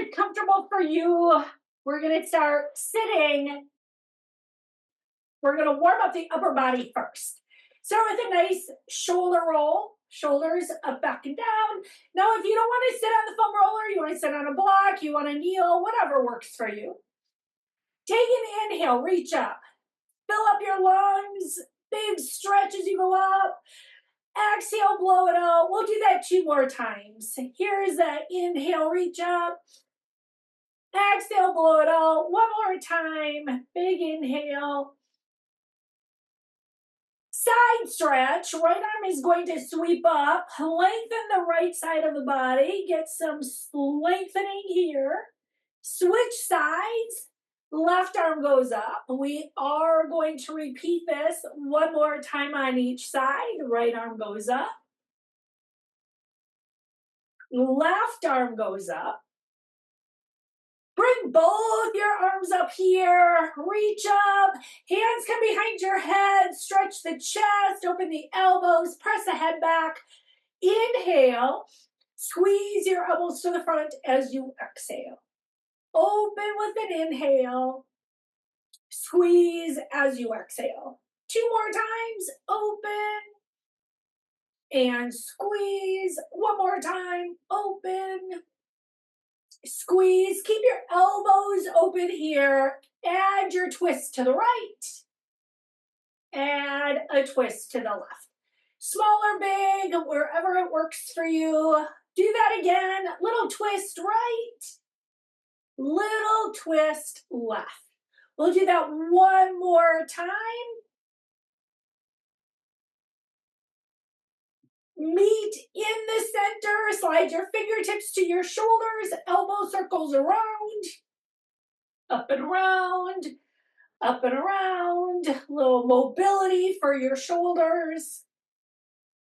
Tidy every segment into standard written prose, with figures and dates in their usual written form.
it's comfortable for you, we're going to start sitting. We're going to warm up the upper body first. Start with a nice shoulder roll, shoulders up, back, and down. Now, if you don't want to sit on the foam roller, you want to sit on a block, you want to kneel, whatever works for you. Take an inhale, reach up. Fill up your lungs, big stretch as you go up. Exhale, blow it out. We'll do that 2 more times. Here's that inhale, reach up. Exhale, blow it out. 1 more time. Big inhale. Side stretch. Right arm is going to sweep up. Lengthen the right side of the body. Get some lengthening here. Switch sides. Left arm goes up. We are going to repeat this 1 more time on each side. Right arm goes up. Left arm goes up. Bring both your arms up here. Reach up. Hands come behind your head. Stretch the chest. Open the elbows. Press the head back. Inhale. Squeeze your elbows to the front as you exhale. Open with an inhale. Squeeze as you exhale. 2 more times. Open. And squeeze. 1 more time. Open. Squeeze. Keep your elbows open here. Add your twist to the right. Add a twist to the left. Small or big, wherever it works for you. Do that again. Little twist right. Little twist left. We'll do that 1 more time. Meet in the center. Slide your fingertips to your shoulders. Elbow circles around. Up and around. Up and around. Little mobility for your shoulders.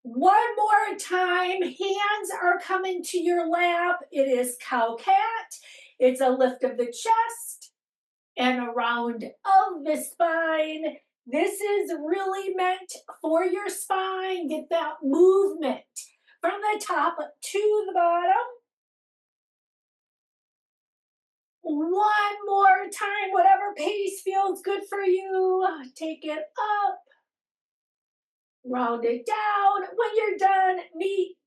1 more time. Hands are coming to your lap. It is cow-cat. It's a lift of the chest and a round of the spine. This is really meant for your spine. Get that movement from the top to the bottom. 1 more time, whatever pace feels good for you. Take it up. Round it down. When you're done,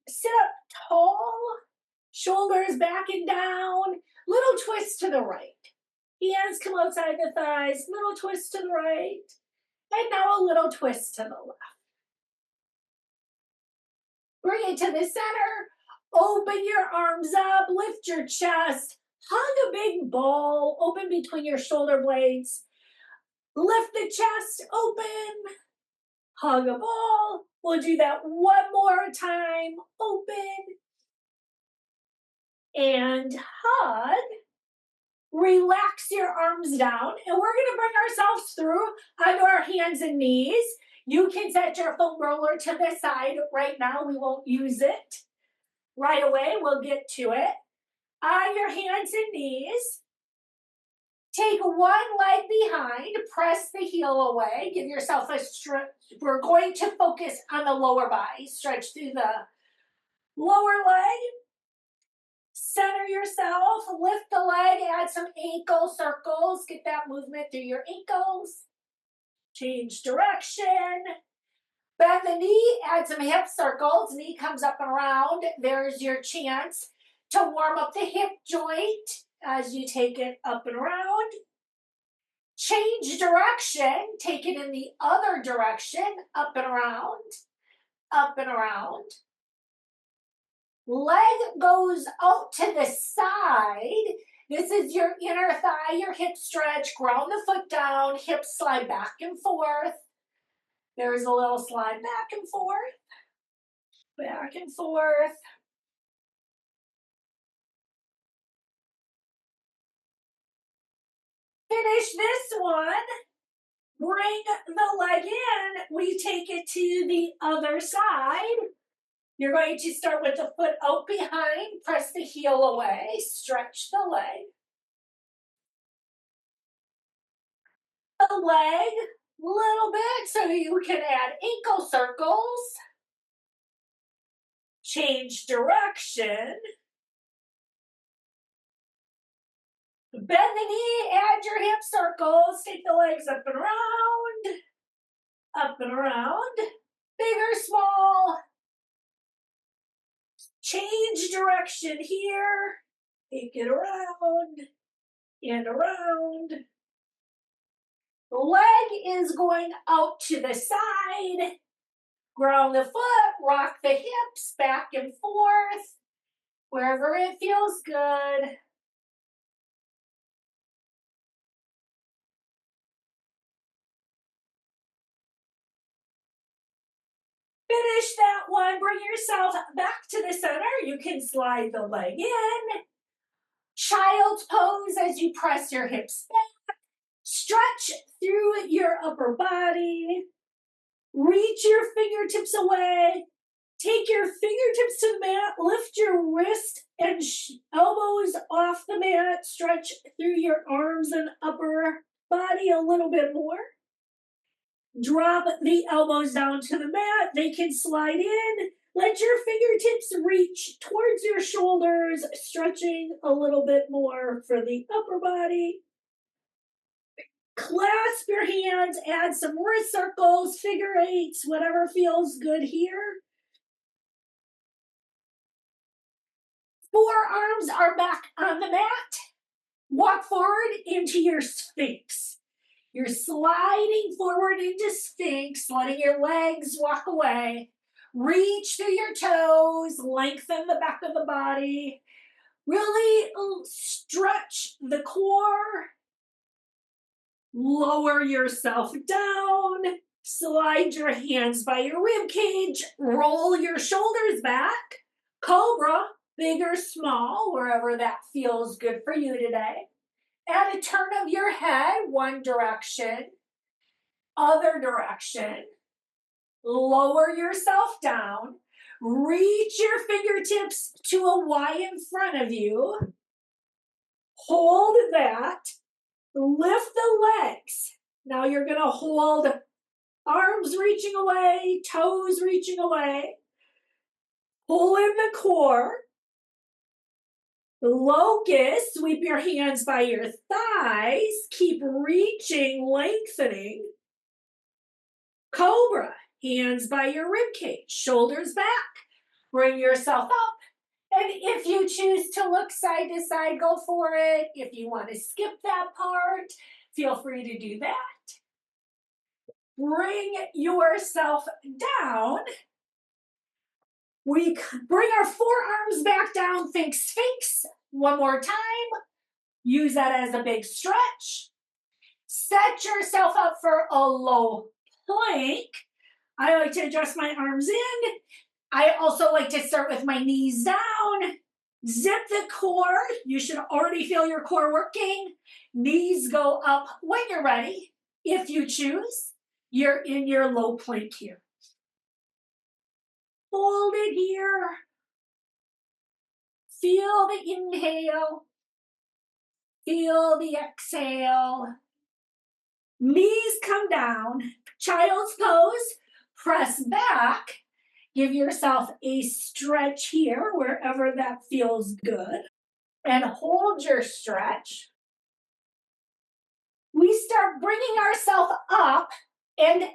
sit up tall. Shoulders back and down. Little twist to the right. Hands come outside the thighs. Little twist to the right. And now a little twist to the left. Bring it to the center. Open your arms up. Lift your chest. Hug a big ball. Open between your shoulder blades. Lift the chest. Open. Hug a ball. We'll do that 1 more time. Open. And hug. Relax your arms down, and we're going to bring ourselves through onto our hands and knees. You can set your foam roller to the side right now. We won't use it right away. We'll get to it. On your hands and knees, take 1 leg behind, press the heel away, give yourself a stretch. We're going to focus on the lower body. Stretch through the lower leg. Center yourself, lift the leg, add some ankle circles. Get that movement through your ankles. Change direction. Bend the knee, add some hip circles. Knee comes up and around. There's your chance to warm up the hip joint as you take it up and around. Change direction. Take it in the other direction, up and around, up and around. Leg goes out to the side. This is your inner thigh, your hip stretch. Ground the foot down, hips slide back and forth. There's a little slide back and forth, back and forth. Finish this one. Bring the leg in. We take it to the other side. You're going to start with the foot out behind, press the heel away, stretch the leg. The leg, a little bit, so you can add ankle circles. Change direction. Bend the knee, add your hip circles, take the legs up and around, big or small. Change direction here, take it around and around. The leg is going out to the side. Ground the foot, rock the hips back and forth, wherever it feels good. Finish that one, bring yourself back to the center. You can slide the leg in. Child's pose as you press your hips back. Stretch through your upper body. Reach your fingertips away. Take your fingertips to the mat. Lift your wrist and elbows off the mat. Stretch through your arms and upper body a little bit more. Drop the elbows down to the mat. They can slide in. Let your fingertips reach towards your shoulders, stretching a little bit more for the upper body. Clasp your hands, add some wrist circles, figure eights, whatever feels good here. Forearms are back on the mat. Walk forward into your Sphinx. You're sliding forward into Sphinx, letting your legs walk away. Reach through your toes, lengthen the back of the body. Really stretch the core. Lower yourself down. Slide your hands by your rib cage. Roll your shoulders back. Cobra, big or small, wherever that feels good for you today. Add a turn of your head, one direction, other direction. Lower yourself down. Reach your fingertips to a Y in front of you. Hold that. Lift the legs. Now you're going to hold arms reaching away, toes reaching away. Pull in the core. Locust, sweep your hands by your thighs. Keep reaching, lengthening. Cobra, hands by your rib cage, shoulders back. Bring yourself up. And if you choose to look side to side, go for it. If you want to skip that part, feel free to do that. Bring yourself down. We bring our forearms back down, think Sphinx. One more time. Use that as a big stretch. Set yourself up for a low plank. I like to adjust my arms in. I also like to start with my knees down. Zip the core. You should already feel your core working. Knees go up when you're ready. If you choose, you're in your low plank here. Hold it here. Feel the inhale. Feel the exhale. Knees come down. Child's pose. Press back. Give yourself a stretch here, wherever that feels good. And hold your stretch. We start bringing ourselves up. And as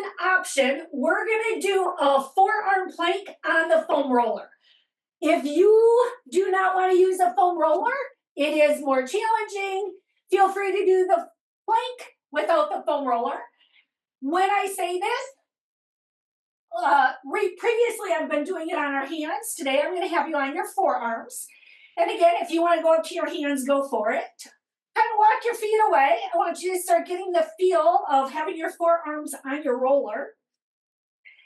an option, we're going to do a forearm plank on the foam roller. If you do not want to use a foam roller, it is more challenging. Feel free to do the plank without the foam roller. When I say this, previously I've been doing it on our hands. Today I'm going to have you on your forearms. And again, if you want to go up to your hands, go for it. Kind of walk your feet away. I want you to start getting the feel of having your forearms on your roller.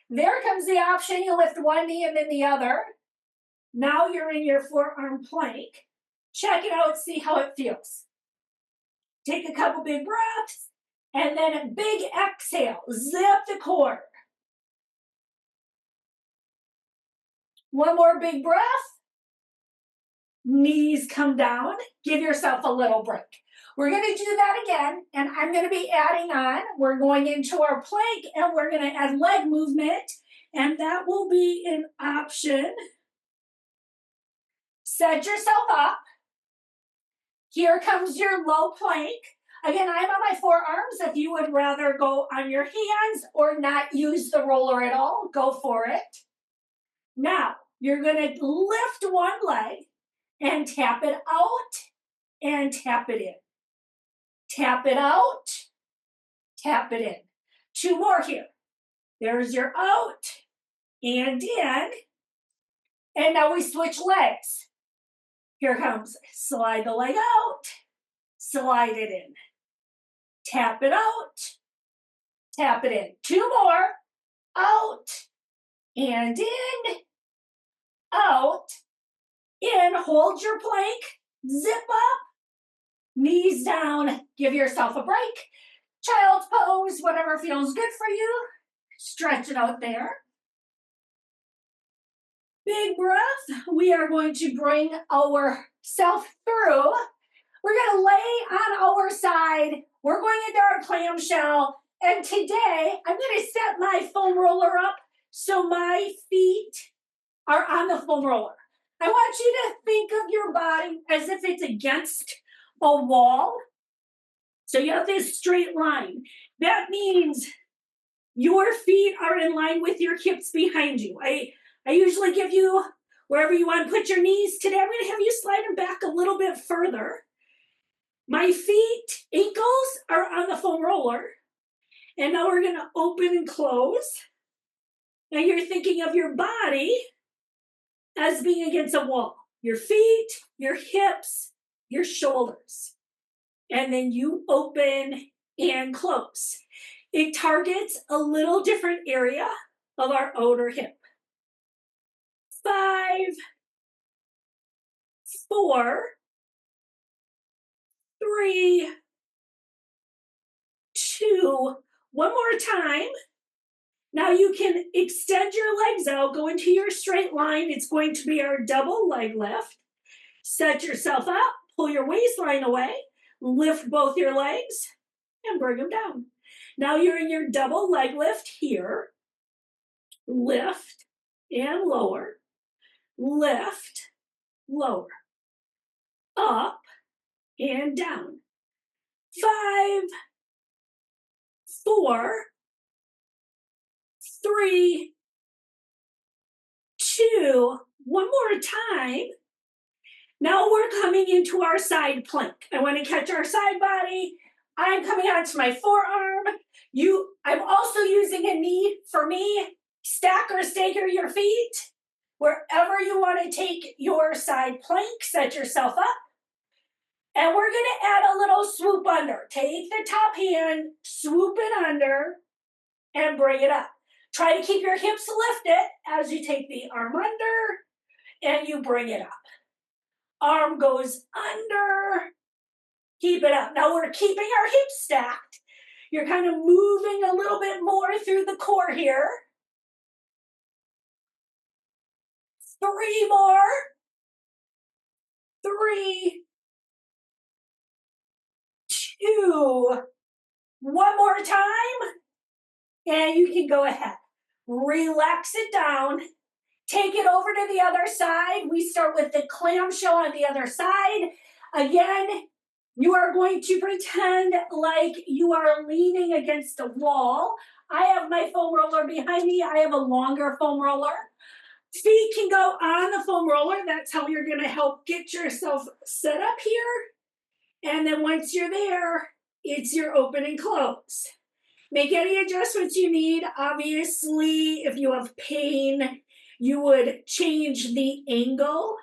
There comes the option. You lift one knee and then the other. Now you're in your forearm plank. Check it out, see how it feels. Take a couple big breaths, and then a big exhale. Zip the core. One more big breath. Knees come down. Give yourself a little break. We're going to do that again, and I'm going to be adding on. We're going into our plank, and we're going to add leg movement, and that will be an option. Set yourself up. Here comes your low plank. Again, I'm on my forearms. If you would rather go on your hands or not use the roller at all, go for it. Now, you're going to lift one leg and tap it out and tap it in. Tap it out, tap it in. Two more here. There's your out and in. And now we switch legs. Here comes, slide the leg out, slide it in. Tap it out, tap it in. Two more, out and in, out, in. Hold your plank, zip up, knees down, give yourself a break. Child's pose, whatever feels good for you. Stretch it out there. Big breath. We are going to bring ourselves through. We're going to lay on our side. We're going into our clamshell. And today, I'm going to set my foam roller up so my feet are on the foam roller. I want you to think of your body as if it's against a wall. So you have this straight line. That means your feet are in line with your hips behind you. I usually give you wherever you want to put your knees. Today, I'm going to have you slide them back a little bit further. My feet, ankles are on the foam roller. And now we're going to open and close. Now you're thinking of your body as being against a wall. Your feet, your hips, your shoulders. And then you open and close. It targets a little different area of our outer hip. 5, 4, 3, 2, one more time. Now you can extend your legs out, go into your straight line. It's going to be our double leg lift. Set yourself up, pull your waistline away, lift both your legs, and bring them down. Now you're in your double leg lift here. Lift and lower. Lift, lower. Up and down. 5, 4, 3, 2, one more time. Now we're coming into our side plank. I want to catch our side body. I'm coming onto my forearm. I'm also using a knee. For me, stack or stagger your feet. Wherever you want to take your side plank, set yourself up. And we're going to add a little swoop under. Take the top hand, swoop it under, and bring it up. Try to keep your hips lifted as you take the arm under and you bring it up. Arm goes under, keep it up. Now we're keeping our hips stacked. You're kind of moving a little bit more through the core here. 3 more. 3, 2, one more time. And you can go ahead. Relax it down. Take it over to the other side. We start with the clamshell on the other side. Again, you are going to pretend like you are leaning against a wall. I have my foam roller behind me. I have a longer foam roller. Feet can go on the foam roller. That's how you're going to help get yourself set up here. And then once you're there, it's your open and close. Make any adjustments you need. Obviously, if you have pain, you would change the angle.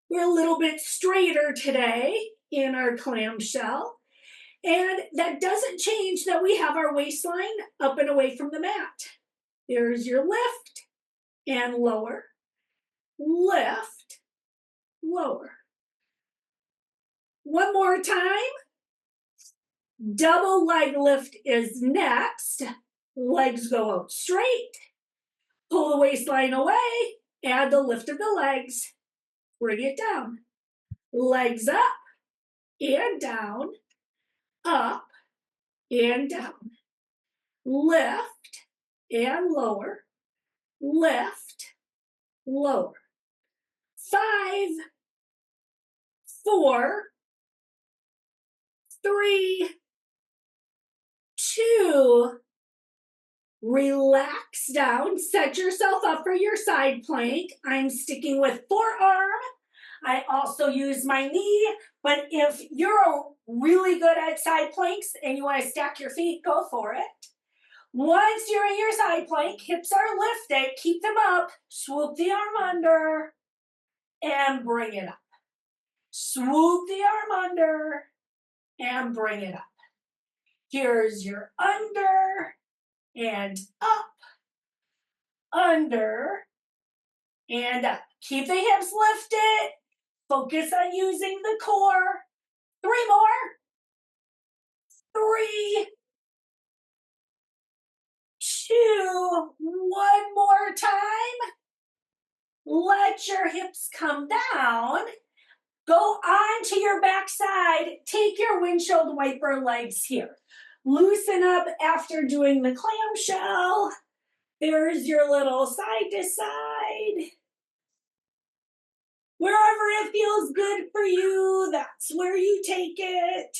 We're a little bit straighter today in our clamshell. And that doesn't change that we have our waistline up and away from the mat. There's your lift and lower. Lift, lower. One more time. Double leg lift is next. Legs go out straight. Pull the waistline away. Add the lift of the legs. Bring it down. Legs up and down. Up and down. Lift and lower. Lift, lower. 5, 4, 3, 2, relax down, set yourself up for your side plank. I'm sticking with forearm. I also use my knee, but if you're really good at side planks and you want to stack your feet, go for it. Once you're in your side plank, hips are lifted, keep them up, swoop the arm under, and bring it up. Swoop the arm under, and bring it up. Here's your under, and up, under, and up. Keep the hips lifted. Focus on using the core. 3 more. 3, 2, 1 more time. Let your hips come down. Go onto your backside. Take your windshield wiper legs here. Loosen up after doing the clamshell. There's your little side to side. Wherever it feels good for you, that's where you take it.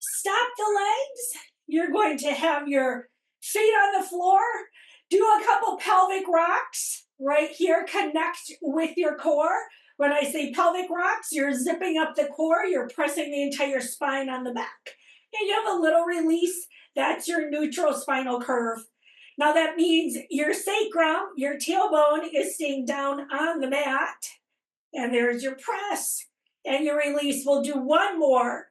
Stop the legs. You're going to have your feet on the floor. Do a couple pelvic rocks right here. Connect with your core. When I say pelvic rocks, you're zipping up the core. You're pressing the entire spine on the back. And you have a little release. That's your neutral spinal curve. Now that means your sacrum, your tailbone is staying down on the mat. And there's your press and your release. We'll do one more.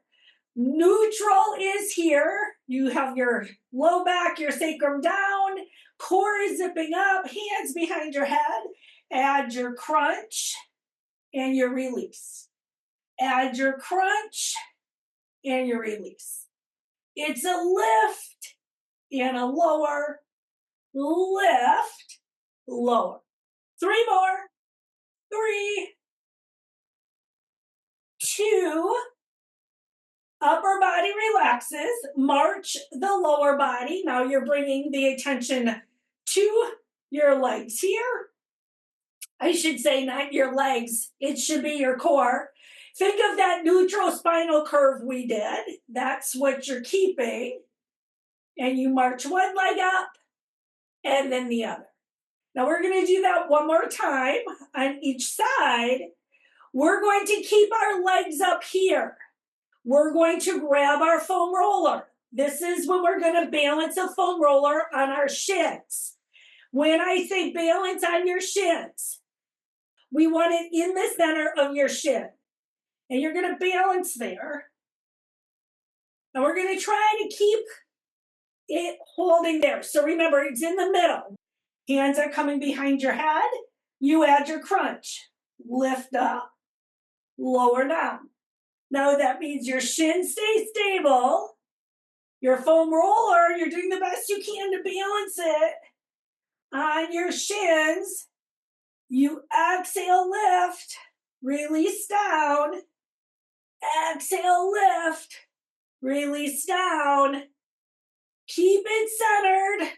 Neutral is here. You have your low back, your sacrum down, core is zipping up, hands behind your head. Add your crunch and your release. Add your crunch and your release. It's a lift and a lower, lift, lower. 3 more. 3, 2, upper body relaxes, march the lower body. Now you're bringing the attention to your legs here. I should say not your legs, it should be your core. Think of that neutral spinal curve we did. That's what you're keeping. And you march one leg up and then the other. Now we're going to do that one more time on each side. We're going to keep our legs up here. We're going to grab our foam roller. This is when we're going to balance a foam roller on our shins. When I say balance on your shins, we want it in the center of your shin. And you're going to balance there. And we're going to try to keep it holding there. So remember, it's in the middle. Hands are coming behind your head. You add your crunch. Lift up, lower down. Now that means your shin stays stable. Your foam roller, you're doing the best you can to balance it on your shins. You exhale, lift, release down. Exhale, lift, release down. Keep it centered.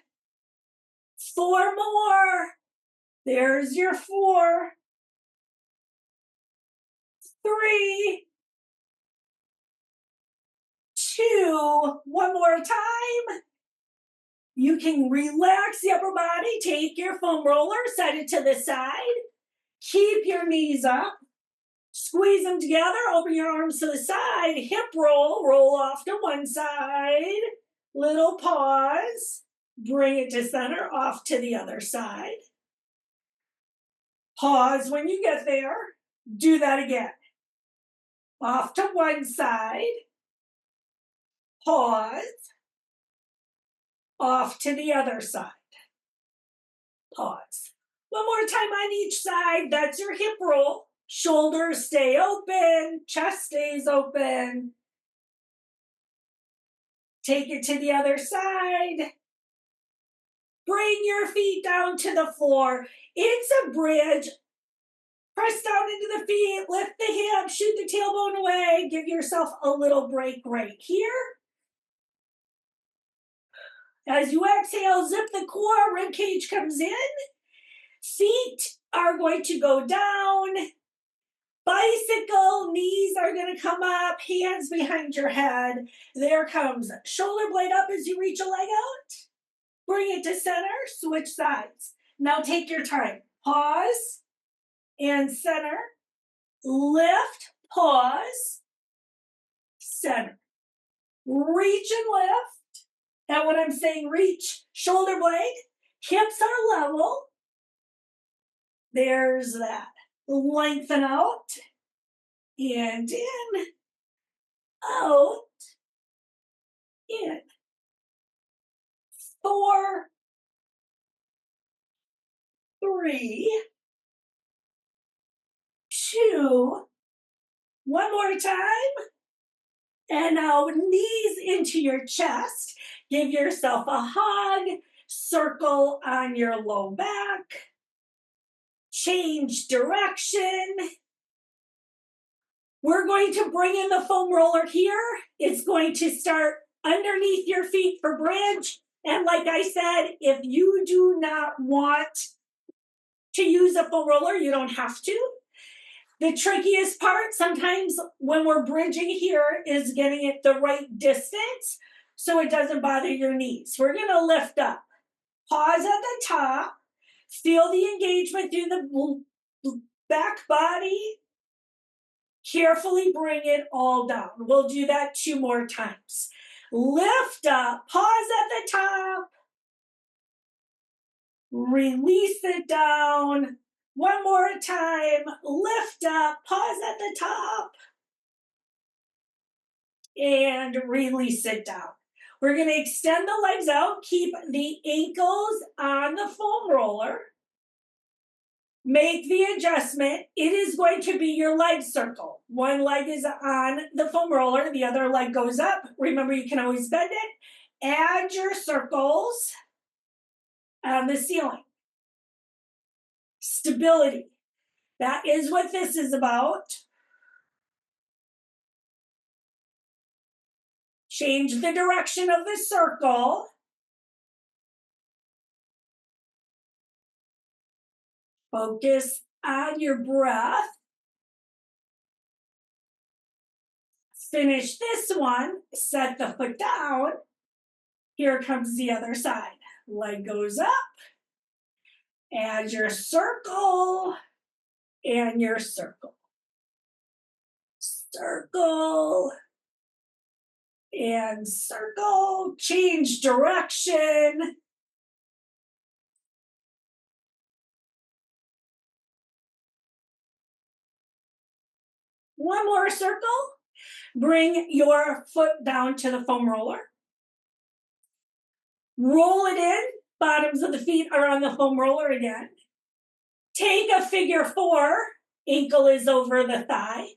4 more. There's your 4. 3, 2, one more time. You can relax the upper body. Take your foam roller, set it to the side. Keep your knees up. Squeeze them together. Open your arms to the side. Hip roll. Roll off to one side. Little pause. Bring it to center. Off to the other side. Pause when you get there. Do that again. Off to one side. Pause. Off to the other side. Pause. One more time on each side. That's your hip roll. Shoulders stay open. Chest stays open. Take it to the other side. Bring your feet down to the floor. It's a bridge. Press down into the feet. Lift the hips. Shoot the tailbone away. Give yourself a little break right here. As you exhale, zip the core. Rib cage comes in. Feet are going to go down. Bicycle, knees are going to come up, hands behind your head. There comes shoulder blade up as you reach a leg out. Bring it to center, switch sides. Now take your time. Pause and center. Lift, pause, center. Reach and lift. And when I'm saying reach, shoulder blade, hips are level. There's that. Lengthen out and in, out, in. 4, 3, 2, one more time. And now knees into your chest. Give yourself a hug. Circle on your low back. Change direction. We're going to bring in the foam roller here. It's going to start underneath your feet for bridge. And like I said, if you do not want to use a foam roller, you don't have to. The trickiest part sometimes when we're bridging here is getting it the right distance so it doesn't bother your knees. We're going to lift up. Pause at the top. Feel the engagement through the back body. Carefully bring it all down. We'll do that 2 more times. Lift up. Pause at the top. Release it down. One more time. Lift up. Pause at the top. And release it down. We're going to extend the legs out. Keep the ankles on the foam roller. Make the adjustment. It is going to be your leg circle. One leg is on the foam roller. The other leg goes up. Remember, you can always bend it. Add your circles on the ceiling. Stability. That is what this is about. Change the direction of the circle. Focus on your breath. Finish this one. Set the foot down. Here comes the other side. Leg goes up. Add your circle and your circle. Circle and circle. Change direction. One more circle. Bring your foot down to the foam roller. Roll it in. Bottoms of the feet are on the foam roller again. Take a figure 4. Ankle is over the thigh.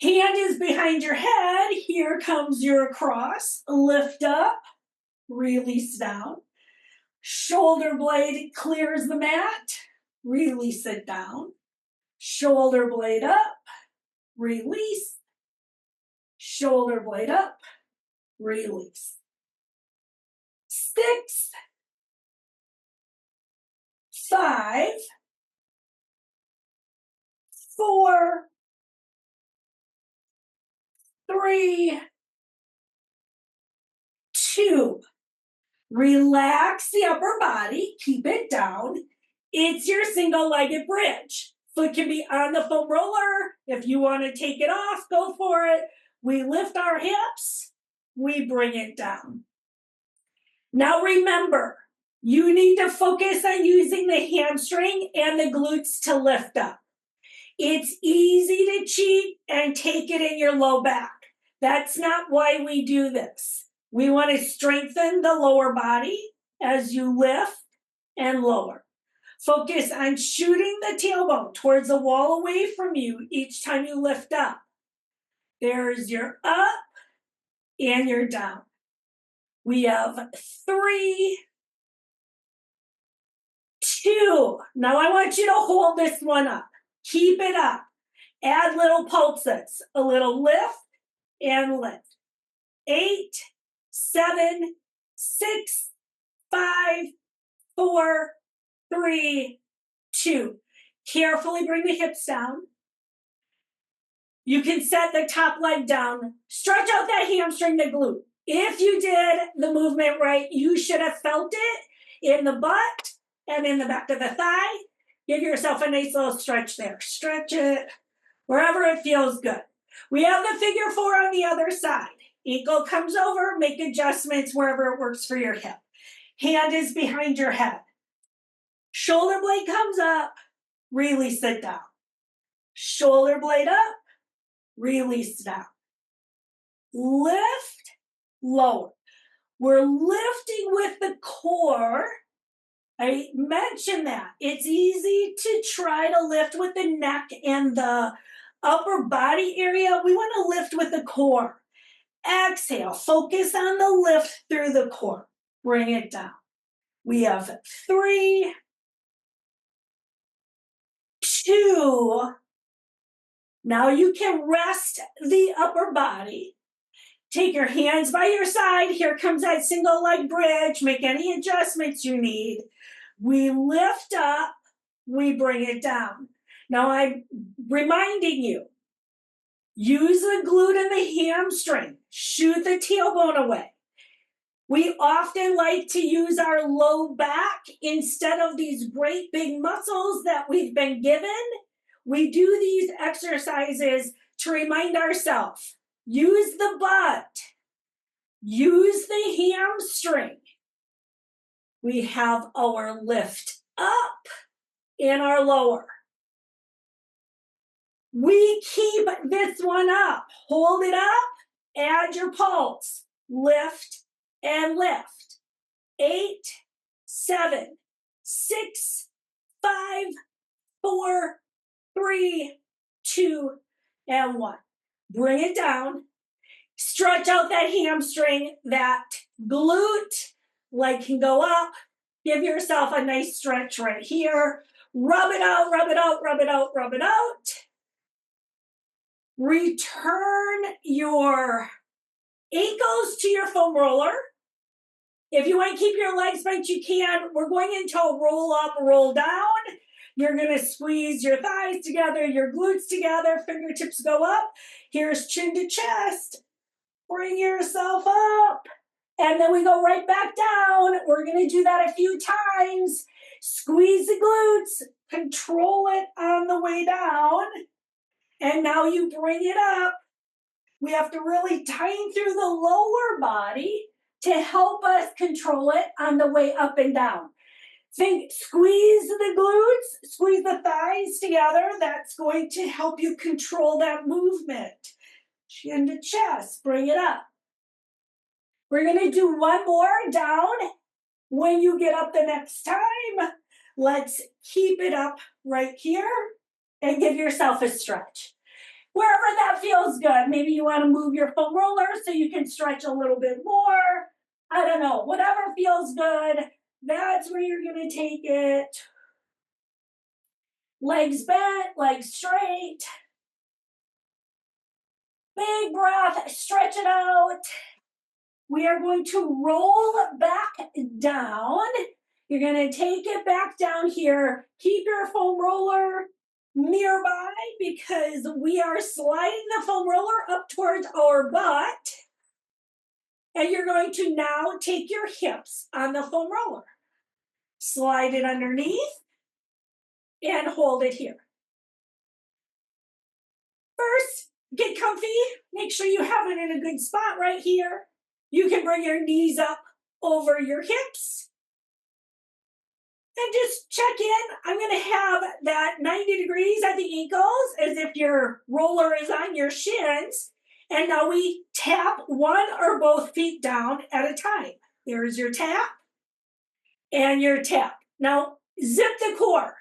Hand is behind your head. Here comes your cross. Lift up. Release down. Shoulder blade clears the mat. Release it down. Shoulder blade up. Release. Shoulder blade up. Release. 6, 5, 4, 3, 2. Relax the upper body. Keep it down. It's your single-legged bridge. Foot can be on the foam roller. If you want to take it off, go for it. We lift our hips. We bring it down. Now remember, you need to focus on using the hamstring and the glutes to lift up. It's easy to cheat and take it in your low back. That's not why we do this. We want to strengthen the lower body as you lift and lower. Focus on shooting the tailbone towards the wall away from you each time you lift up. There's your up and your down. We have 3, 2. Now I want you to hold this one up. Keep it up. Add little pulses. A little lift and lift. 8, 7, 6, 5, 4, 3, 2. Carefully bring the hips down. You can set the top leg down, stretch out that hamstring, the glute. If you did the movement right, you should have felt it in the butt and in the back of the thigh. Give yourself a nice little stretch there. Stretch it wherever it feels good. We have the figure 4 on the other side. Ankle comes over, make adjustments wherever it works for your hip. Hand is behind your head. Shoulder blade comes up, release it down. Shoulder blade up, release down. Lift, lower. We're lifting with the core. I mentioned that. It's easy to try to lift with the neck and the upper body area. We want to lift with the core. Exhale, focus on the lift through the core. Bring it down. We have 3, 2. Now you can rest the upper body. Take your hands by your side. Here comes that single leg bridge. Make any adjustments you need. We lift up, we bring it down. Now I'm reminding you, use the glute and the hamstring. Shoot the tailbone away. We often like to use our low back instead of these great big muscles that we've been given. We do these exercises to remind ourselves, use the butt, use the hamstring. We have our lift up and our lower. We keep this one up. Hold it up, add your pulse. Lift and lift. 8, 7, 6, 5, 4, 3, 2, and 1. Bring it down. Stretch out that hamstring, that glute. Leg can go up. Give yourself a nice stretch right here. Rub it out, rub it out, rub it out, rub it out. Return your ankles to your foam roller. If you want to keep your legs bent, you can. We're going into a roll up, roll down. You're going to squeeze your thighs together, your glutes together, fingertips go up. Here's chin to chest. Bring yourself up. And then we go right back down. We're going to do that a few times. Squeeze the glutes. Control it on the way down. And now you bring it up. We have to really tighten through the lower body to help us control it on the way up and down. Think, squeeze the glutes, squeeze the thighs together. That's going to help you control that movement. Chin to chest, bring it up. We're going to do one more down. When you get up the next time, let's keep it up right here and give yourself a stretch. Wherever that feels good. Maybe you want to move your foam roller so you can stretch a little bit more. I don't know. Whatever feels good, that's where you're going to take it. Legs bent, legs straight. Big breath, stretch it out. We are going to roll back down. You're going to take it back down here. Keep your foam roller nearby because we are sliding the foam roller up towards our butt. And you're going to now take your hips on the foam roller. Slide it underneath and hold it here. First, get comfy. Make sure you have it in a good spot right here. You can bring your knees up over your hips. And just check in. I'm going to have that 90 degrees at the ankles as if your roller is on your shins. And now we tap one or both feet down at a time. There's your tap and your tap. Now zip the core.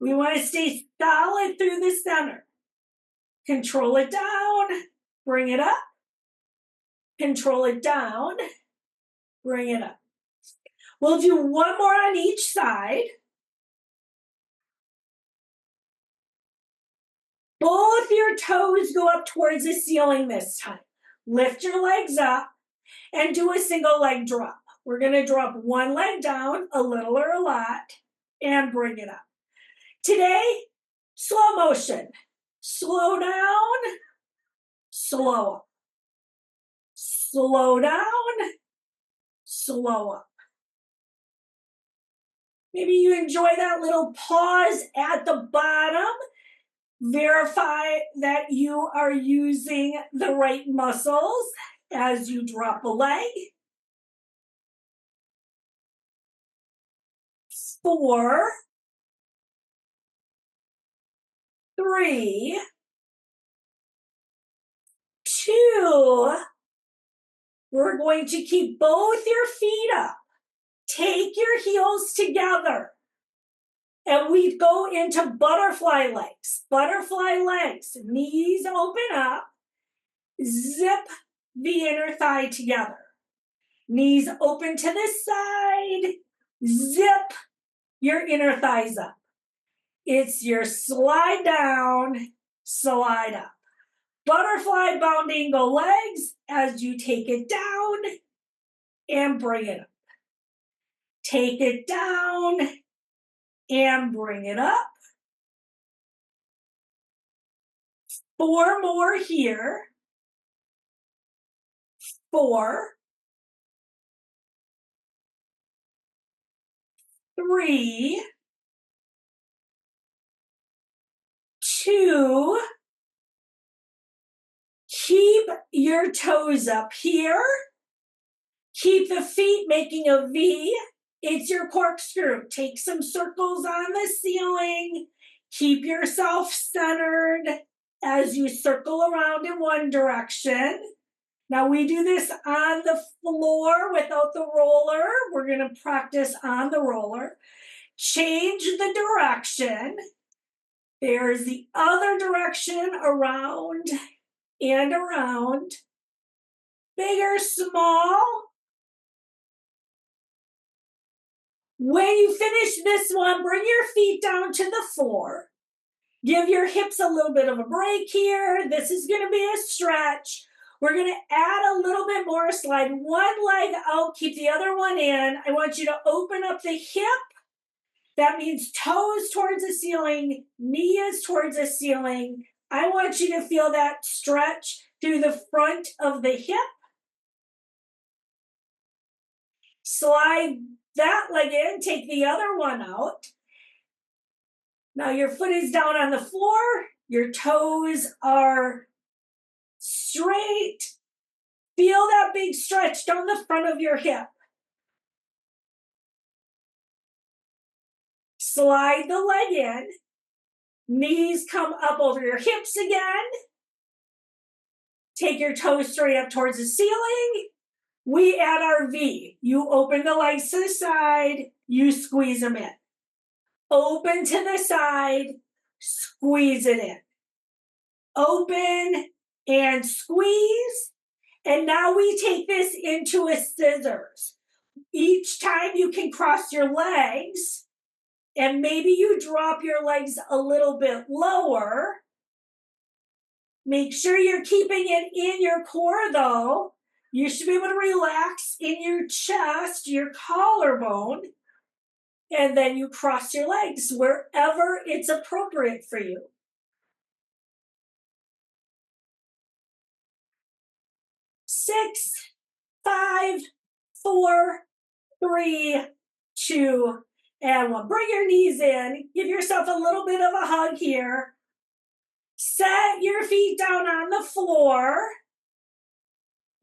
We want to stay solid through the center. Control it down. Bring it up. Control it down. Bring it up. We'll do one more on each side. Both your toes go up towards the ceiling this time. Lift your legs up and do a single leg drop. We're going to drop one leg down, a little or a lot, and bring it up. Today, slow motion. Slow down, slow up. Slow down, slow up. Maybe you enjoy that little pause at the bottom. Verify that you are using the right muscles as you drop a leg. 4, 3, 2. We're going to keep both your feet up. Take your heels together. And we go into butterfly legs. Butterfly legs. Knees open up. Zip the inner thigh together. Knees open to the side. Zip your inner thighs up. It's your slide down, slide up. Butterfly bound angle legs as you take it down and bring it up. Take it down and bring it up. 4 more here. 4, 3, 2. Keep your toes up here. Keep the feet making a V. It's your corkscrew. Take some circles on the ceiling. Keep yourself centered as you circle around in one direction. Now we do this on the floor without the roller. We're going to practice on the roller. Change the direction. There's the other direction, around and around. Big or small. When you finish this one, bring your feet down to the floor. Give your hips a little bit of a break here. This is going to be a stretch. We're going to add a little bit more. Slide one leg out, keep the other one in. I want you to open up the hip. That means toes towards the ceiling, knees towards the ceiling. I want you to feel that stretch through the front of the hip. Slide that leg in, take the other one out. Now your foot is down on the floor, your toes are straight. Feel that big stretch down the front of your hip. Slide the leg in. Knees come up over your hips again. Take your toes straight up towards the ceiling. We add our V. You open the legs to the side, you squeeze them in. Open to the side, squeeze it in. Open and squeeze. And now we take this into a scissors. Each time you can cross your legs, and maybe you drop your legs a little bit lower. Make sure you're keeping it in your core though. You should be able to relax in your chest, your collarbone, and then you cross your legs wherever it's appropriate for you. 6, 5, 4, 3, 2, and 1. Bring your knees in. Give yourself a little bit of a hug here. Set your feet down on the floor.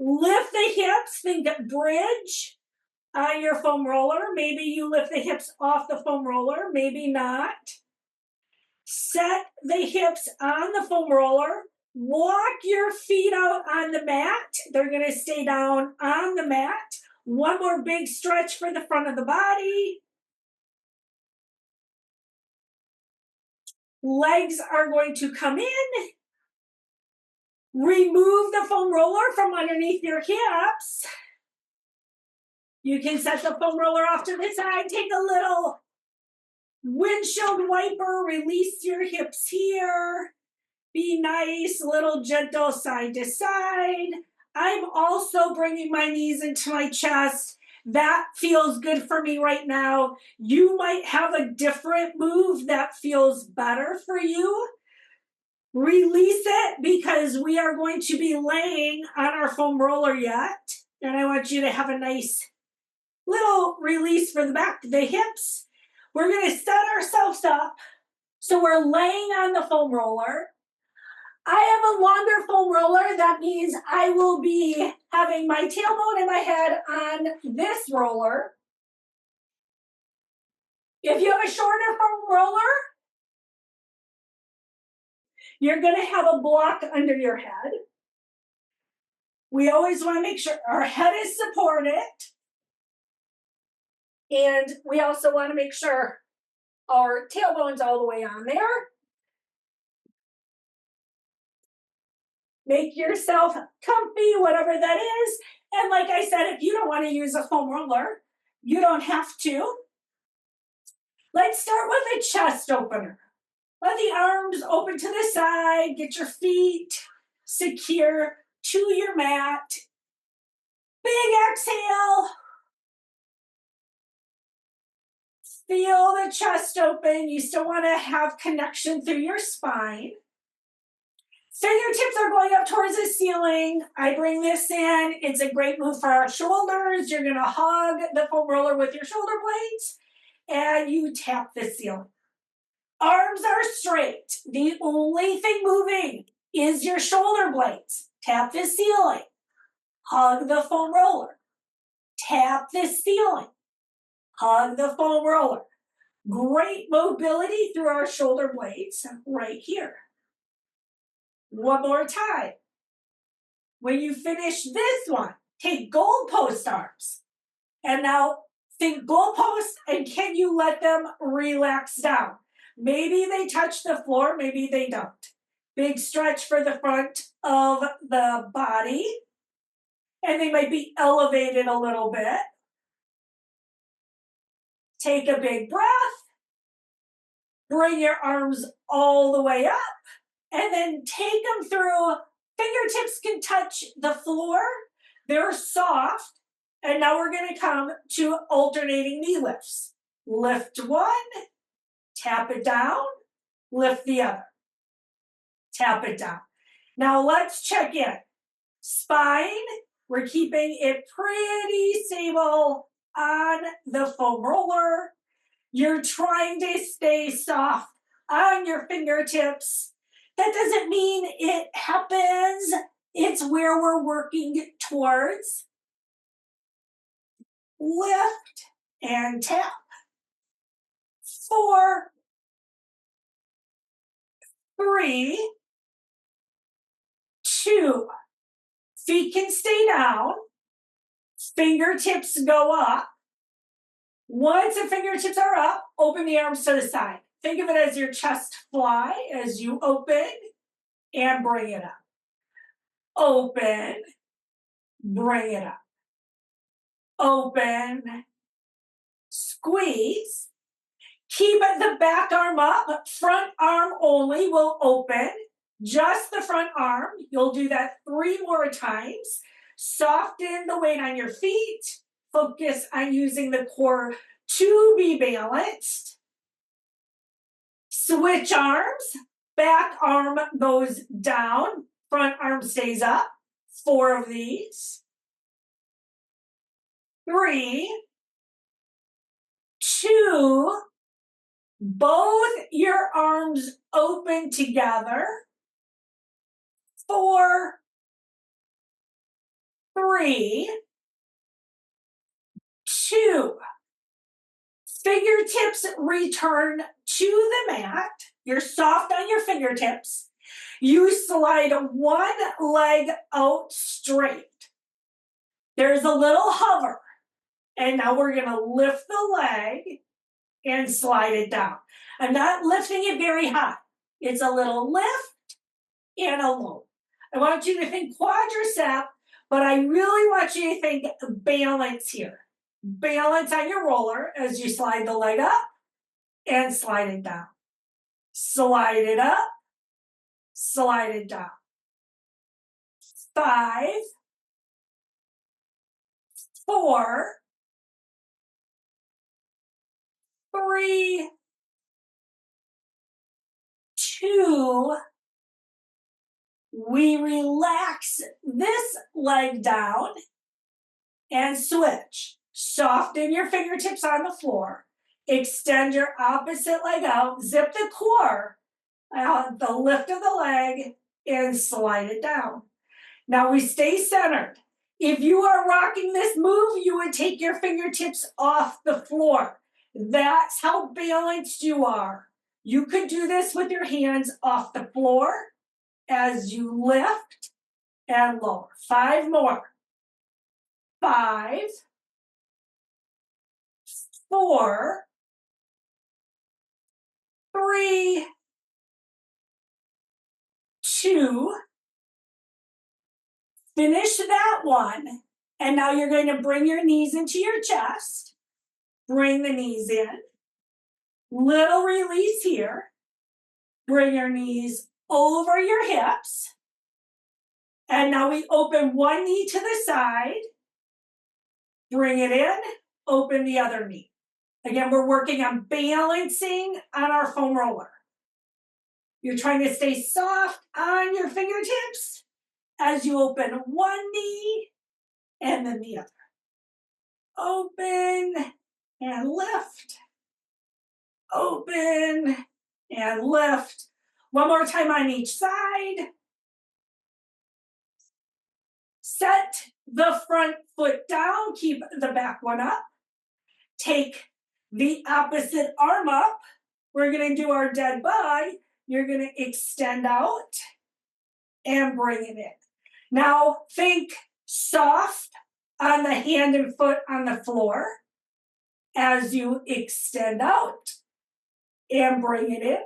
Lift the hips. Think bridge on your foam roller. Maybe you lift the hips off the foam roller. Maybe not. Set the hips on the foam roller. Walk your feet out on the mat. They're going to stay down on the mat. One more big stretch for the front of the body. Legs are going to come in. Remove the foam roller from underneath your hips. You can set the foam roller off to the side. Take a little windshield wiper. Release your hips here. Be nice, little gentle side to side. I'm also bringing my knees into my chest. That feels good for me right now. You might have a different move that feels better for you. Release it because we are going to be laying on our foam roller yet. And I want you to have a nice little release for the back of the hips. We're going to set ourselves up. So we're laying on the foam roller. I have a longer foam roller. That means I will be having my tailbone and my head on this roller. If you have a shorter foam roller, you're going to have a block under your head. We always want to make sure our head is supported. And we also want to make sure our tailbone's all the way on there. Make yourself comfy, whatever that is. And like I said, if you don't want to use a foam roller, you don't have to. Let's start with a chest opener. Let the arms open to the side. Get your feet secure to your mat. Big exhale. Feel the chest open. You still want to have connection through your spine. Fingertips are going up towards the ceiling. I bring this in. It's a great move for our shoulders. You're going to hug the foam roller with your shoulder blades and you tap the ceiling. Arms are straight. The only thing moving is your shoulder blades. Tap the ceiling. Hug the foam roller. Tap the ceiling. Hug the foam roller. Great mobility through our shoulder blades right here. One more time. When you finish this one, take goalpost arms. And now think goalposts, and can you let them relax down? Maybe they touch the floor, maybe they don't. Big stretch for the front of the body. And they might be elevated a little bit. Take a big breath. Bring your arms all the way up. And then take them through. Fingertips can touch the floor. They're soft. And now we're going to come to alternating knee lifts. Lift one, tap it down, lift the other. Tap it down. Now let's check in. Spine, we're keeping it pretty stable on the foam roller. You're trying to stay soft on your fingertips. That doesn't mean it happens. It's where we're working towards. Lift and tap. 4, 3, 2. Feet can stay down. Fingertips go up. Once the fingertips are up, open the arms to the side. Think of it as your chest fly as you open and bring it up. Open, bring it up. Open, squeeze. Keep the back arm up. Front arm only will open. Just the front arm. You'll do that 3 more times. Soften the weight on your feet. Focus on using the core to be balanced. Switch arms. Back arm goes down. Front arm stays up. 4 of these. 3, 2, both your arms open together. 4, 3, 2. Fingertips return to the mat. You're soft on your fingertips. You slide one leg out straight. There's a little hover. And now we're going to lift the leg and slide it down. I'm not lifting it very high. It's a little lift and a low. I want you to think quadricep, but I really want you to think balance here. Balance on your roller as you slide the leg up and slide it down. Slide it up, slide it down. 5, 4, 3, 2, We relax this leg down and switch. Soften your fingertips on the floor. Extend your opposite leg out. Zip the core out the lift of the leg and slide it down. Now we stay centered. If you are rocking this move, you would take your fingertips off the floor. That's how balanced you are. You could do this with your hands off the floor as you lift and lower. 5 more. 5, 4, 3, 2. Finish that one. And now you're going to bring your knees into your chest. Bring the knees in. Little release here. Bring your knees over your hips. And now we open one knee to the side. Bring it in. Open the other knee. Again, we're working on balancing on our foam roller. You're trying to stay soft on your fingertips as you open one knee and then the other. Open and lift. Open and lift. One more time on each side. Set the front foot down. Keep the back one up. Take the opposite arm up. We're going to do our dead bug. You're going to extend out and bring it in. Now think soft on the hand and foot on the floor as you extend out and bring it in.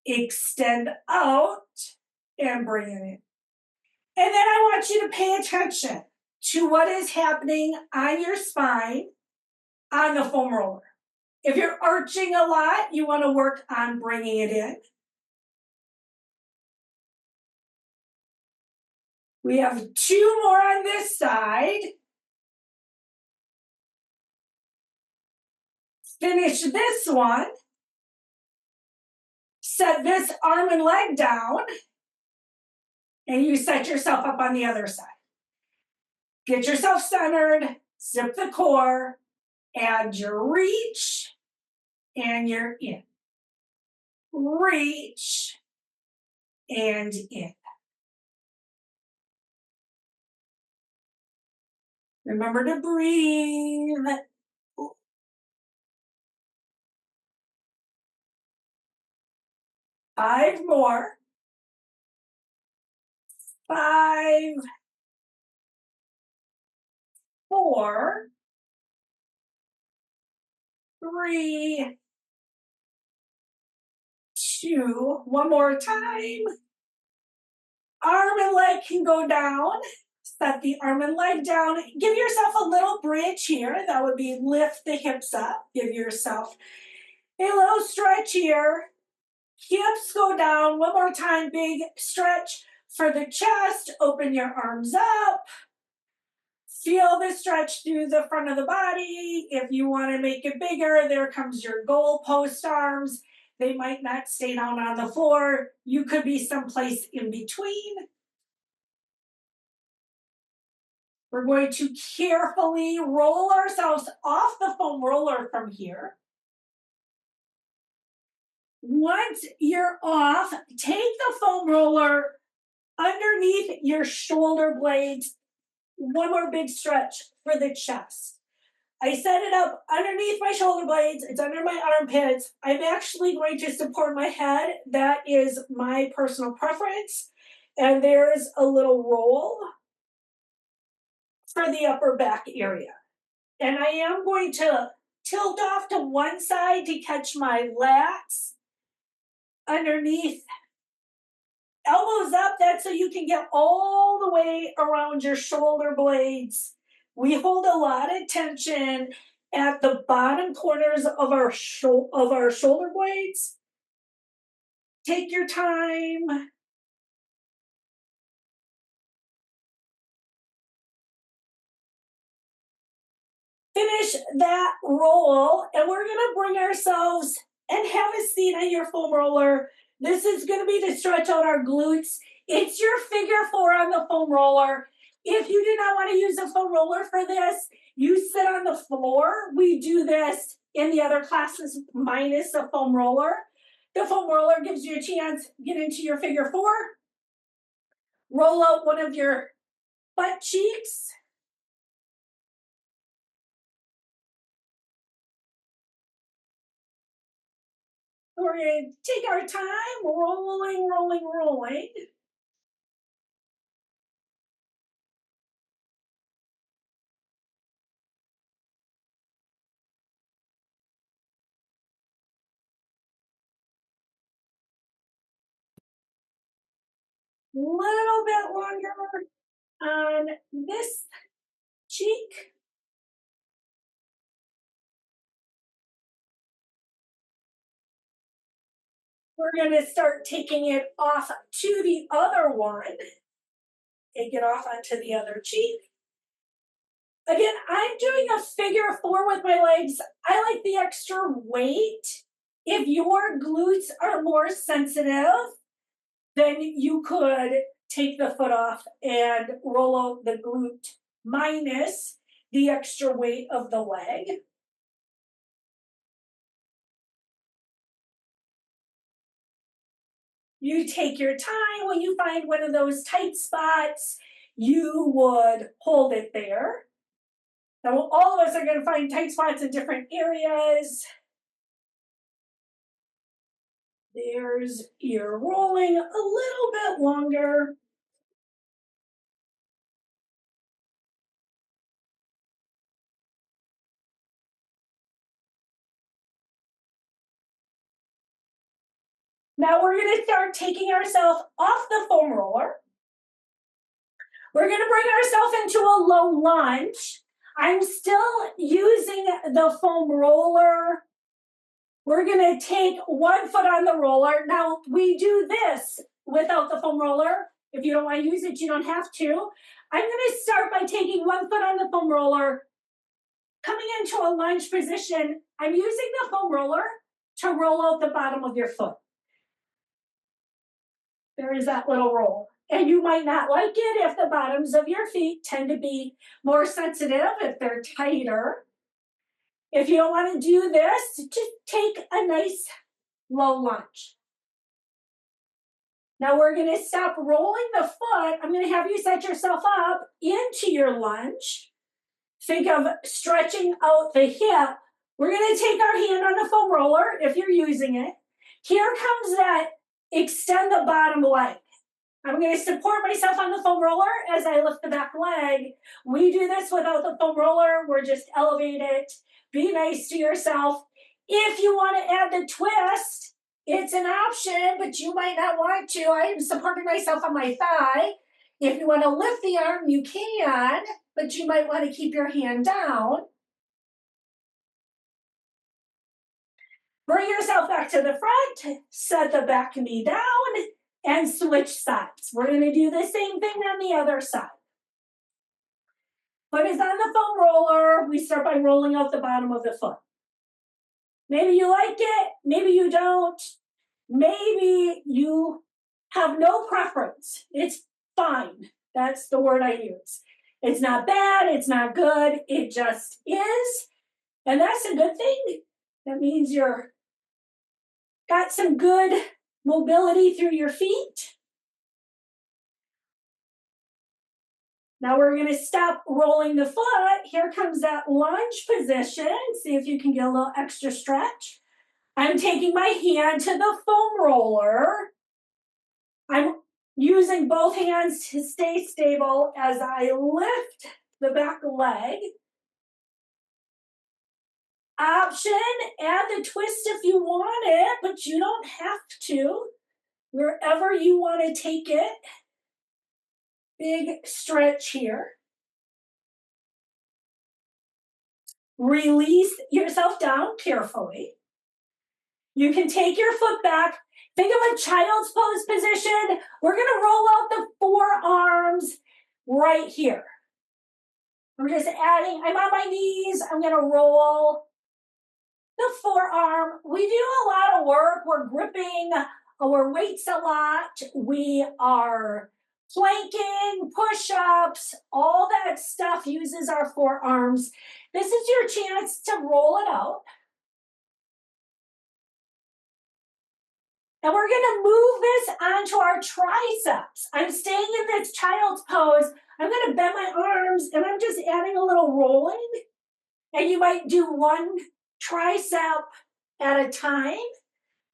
Extend out and bring it in. And then I want you to pay attention to what is happening on your spine on the foam roller. If you're arching a lot, you want to work on bringing it in. We have 2 more on this side. Finish this one. Set this arm and leg down. And you set yourself up on the other side. Get yourself centered. Zip the core. Add your reach. And you're in. Reach. And in. Remember to breathe. 5 more. 5, 4, 3, 2. One more time. Arm and leg can go down. Set the arm and leg down. Give yourself a little bridge here. That would be lift the hips up. Give yourself a little stretch here. Hips go down. One more time. Big stretch for the chest. Open your arms up. Feel the stretch through the front of the body. If you want to make it bigger, there comes your goalpost arms. They might not stay down on the floor. You could be someplace in between. We're going to carefully roll ourselves off the foam roller from here. Once you're off, take the foam roller underneath your shoulder blades. One more big stretch for the chest. I set it up underneath my shoulder blades. It's under my armpits. I'm actually going to support my head. That is my personal preference. And there's a little roll for the upper back area. And I am going to tilt off to one side to catch my lats underneath. Elbows up, that's so you can get all the way around your shoulder blades. We hold a lot of tension at the bottom corners of our shoulder blades. Take your time. Finish that roll, and we're going to bring ourselves and have a seat on your foam roller. This is going to be to stretch out our glutes. It's your figure 4 on the foam roller. If you do not want to use a foam roller for this, you sit on the floor. We do this in the other classes minus a foam roller. The foam roller gives you a chance to get into your figure 4. Roll out one of your butt cheeks. We're going to take our time, rolling, rolling, rolling. Little bit longer on this cheek. We're going to start taking it off to the other one. Take it off onto the other cheek. Again, I'm doing a figure 4 with my legs. I like the extra weight. If your glutes are more sensitive, then you could take the foot off and roll out the glute minus the extra weight of the leg. You take your time. When you find one of those tight spots, you would hold it there. Now, all of us are going to find tight spots in different areas. There's your rolling a little bit longer. Now we're going to start taking ourselves off the foam roller. We're going to bring ourselves into a low lunge. I'm still using the foam roller. We're going to take one foot on the roller. Now we do this without the foam roller. If you don't want to use it, you don't have to. I'm going to start by taking one foot on the foam roller, coming into a lunge position. I'm using the foam roller to roll out the bottom of your foot. There is that little roll. And you might not like it if the bottoms of your feet tend to be more sensitive, if they're tighter. If you don't want to do this, just take a nice low lunge. Now we're going to stop rolling the foot. I'm going to have you set yourself up into your lunge. Think of stretching out the hip. We're going to take our hand on the foam roller if you're using it. Here comes that extend the bottom leg. I'm going to support myself on the foam roller as I lift the back leg. We do this without the foam roller. We're just elevated. Be nice to yourself. If you want to add the twist, it's an option, but you might not want to. I am supporting myself on my thigh. If you want to lift the arm, you can, but you might want to keep your hand down. Bring yourself back to the front, set the back knee down, and switch sides. We're going to do the same thing on the other side. Foot is on the foam roller. We start by rolling out the bottom of the foot. Maybe you like it, maybe you don't. Maybe you have no preference. It's fine. That's the word I use. It's not bad, it's not good, it just is. And that's a good thing. That means you're got some good mobility through your feet. Now we're going to stop rolling the foot. Here comes that lunge position. See if you can get a little extra stretch. I'm taking my hand to the foam roller. I'm using both hands to stay stable as I lift the back leg. Option, add the twist if you want it, but you don't have to. Wherever you want to take it. Big stretch here. Release yourself down carefully. You can take your foot back. Think of a child's pose position. We're going to roll out the forearms right here. I'm just adding, I'm on my knees. I'm going to roll the forearm. We do a lot of work. We're gripping our weights a lot. We are planking, push-ups, all that stuff uses our forearms. This is your chance to roll it out. And we're gonna move this onto our triceps. I'm staying in this child's pose. I'm gonna bend my arms and I'm just adding a little rolling. And you might do one tricep at a time.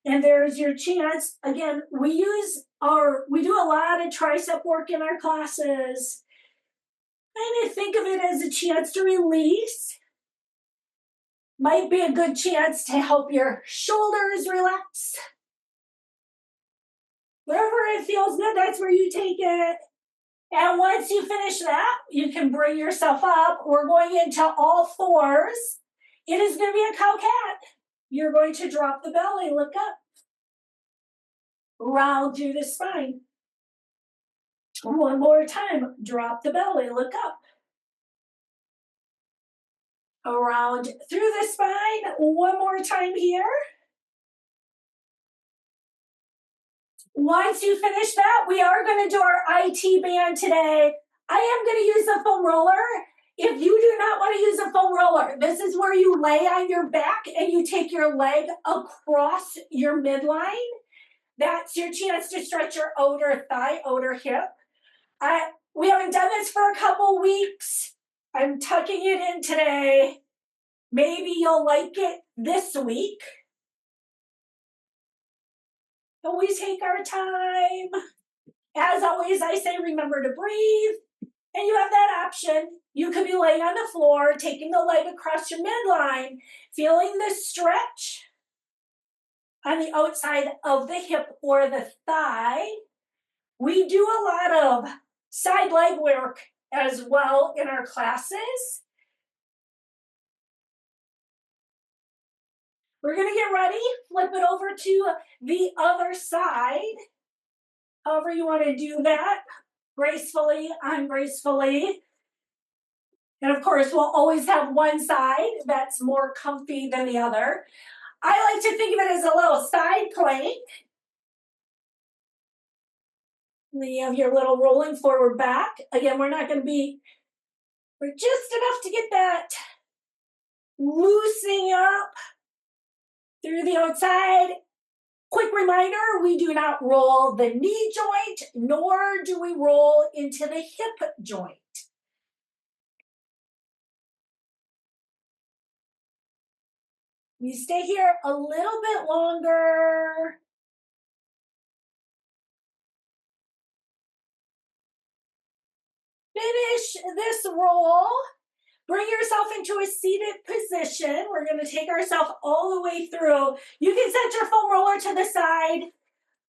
And there's your chance. Again, we do a lot of tricep work in our classes. Kind of think of it as a chance to release. Might be a good chance to help your shoulders relax. Wherever it feels good, that's where you take it. And once you finish that, you can bring yourself up. We're going into all fours. It is going to be a cow cat. You're going to drop the belly, look up. Round through the spine. One more time, drop the belly, look up. Around through the spine, one more time here. Once you finish that, we are going to do our IT band today. I am going to use the foam roller. If you do not want to use a foam roller, this is where you lay on your back and you take your leg across your midline. That's your chance to stretch your outer thigh, outer hip. We haven't done this for a couple weeks. I'm tucking it in today. Maybe you'll like it this week. But we take our time. As always, I say remember to breathe. And you have that option. You could be laying on the floor, taking the leg across your midline, feeling the stretch on the outside of the hip or the thigh. We do a lot of side leg work as well in our classes. We're going to get ready, flip it over to the other side. However you want to do that, gracefully, ungracefully. And of course, we'll always have one side that's more comfy than the other. I like to think of it as a little side plank. And then you have your little rolling forward back. Again, we're just enough to get that loosening up through the outside. Quick reminder, we do not roll the knee joint, nor do we roll into the hip joint. We stay here a little bit longer. Finish this roll. Bring yourself into a seated position. We're going to take ourselves all the way through. You can set your foam roller to the side.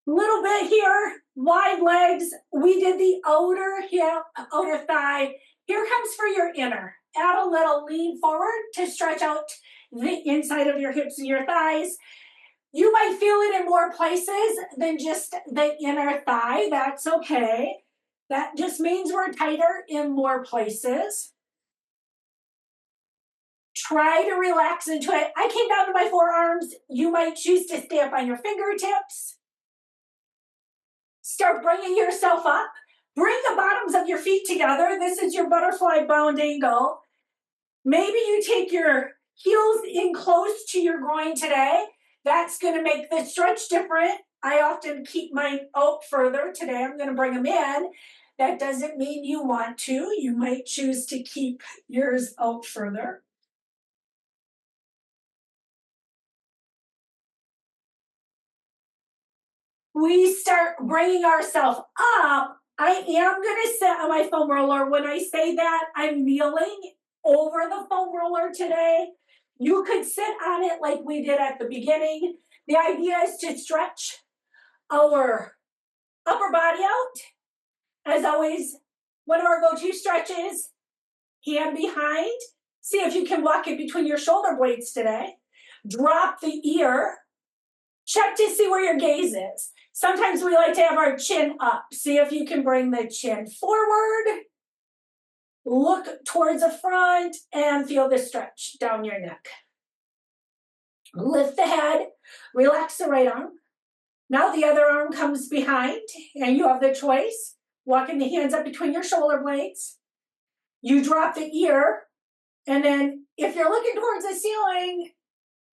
Little bit here, wide legs. We did the outer hip, outer thigh. Here comes for your inner. Add a little lean forward to stretch out the inside of your hips and your thighs. You might feel it in more places than just the inner thigh. That's okay. That just means we're tighter in more places. Try to relax into it. I came down to my forearms. You might choose to stay up on your fingertips. Start bringing yourself up. Bring the bottoms of your feet together. This is your butterfly bound angle. Maybe you take your heels in close to your groin today. That's going to make the stretch different. I often keep mine out further. Today I'm going to bring them in. That doesn't mean you want to. You might choose to keep yours out further. We start bringing ourselves up. I am going to sit on my foam roller. When I say that, I'm kneeling over the foam roller today. You could sit on it like we did at the beginning. The idea is to stretch our upper body out. As always, one of our go-to stretches, hand behind. See if you can walk it between your shoulder blades today. Drop the ear. Check to see where your gaze is. Sometimes we like to have our chin up. See if you can bring the chin forward. Look towards the front and feel the stretch down your neck. Lift the head. Relax the right arm. Now the other arm comes behind, and you have the choice, walking the hands up between your shoulder blades. You drop the ear, and then if you're looking towards the ceiling,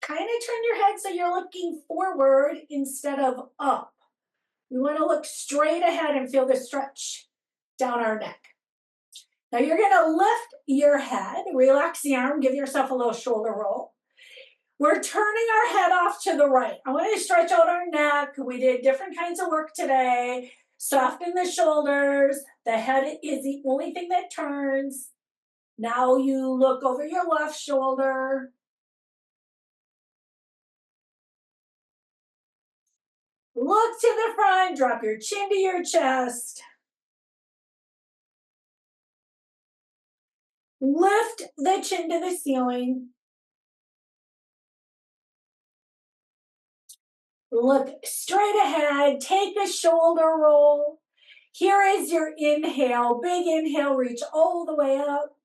kind of turn your head so you're looking forward instead of up. We want to look straight ahead and feel the stretch down our neck. Now you're going to lift your head, relax the arm, give yourself a little shoulder roll. We're turning our head off to the right. I want to stretch out our neck. We did different kinds of work today. Soften the shoulders. The head is the only thing that turns. Now you look over your left shoulder. Look to the front. Drop your chin to your chest. Lift the chin to the ceiling. Look straight ahead. Take a shoulder roll. Here is your inhale. Big inhale. Reach all the way up.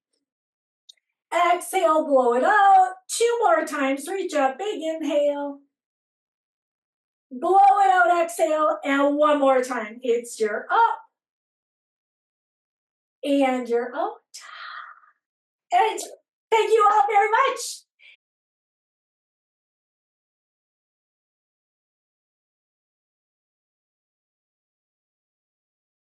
Exhale, blow it out. 2 more times. Reach up. Big inhale. Blow it out. Exhale. And 1 more time. It's your up. And your out. And thank you all very much.